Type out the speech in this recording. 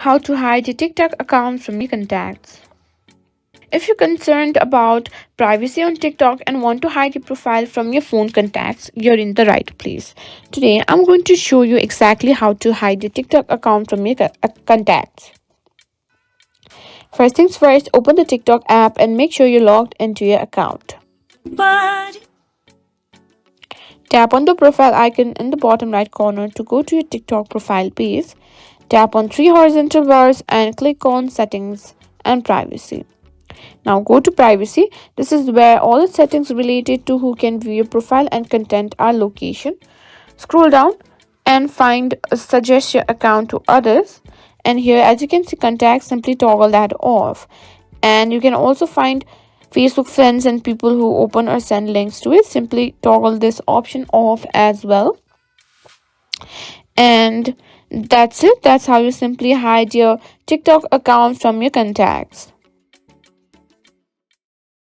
How to hide your TikTok account from your contacts. If you're concerned about privacy on TikTok and want to hide your profile from your phone contacts, you're in the right place. Today, I'm going to show you exactly how to hide your TikTok account from your contacts. First things first, open the TikTok app and make sure you're logged into your account. Tap on the profile icon in the bottom right corner to go to your TikTok profile page. Tap on three horizontal bars and click on Settings and Privacy. Now go to Privacy. This is where all the settings related to who can view your profile and content are location. Scroll down and find Suggest your account to others. And here, as you can see, contacts, simply toggle that off. And you can also find Facebook friends and people who open or send links to it. Simply toggle this option off as well. And that's it. That's how you simply hide your TikTok account from your contacts.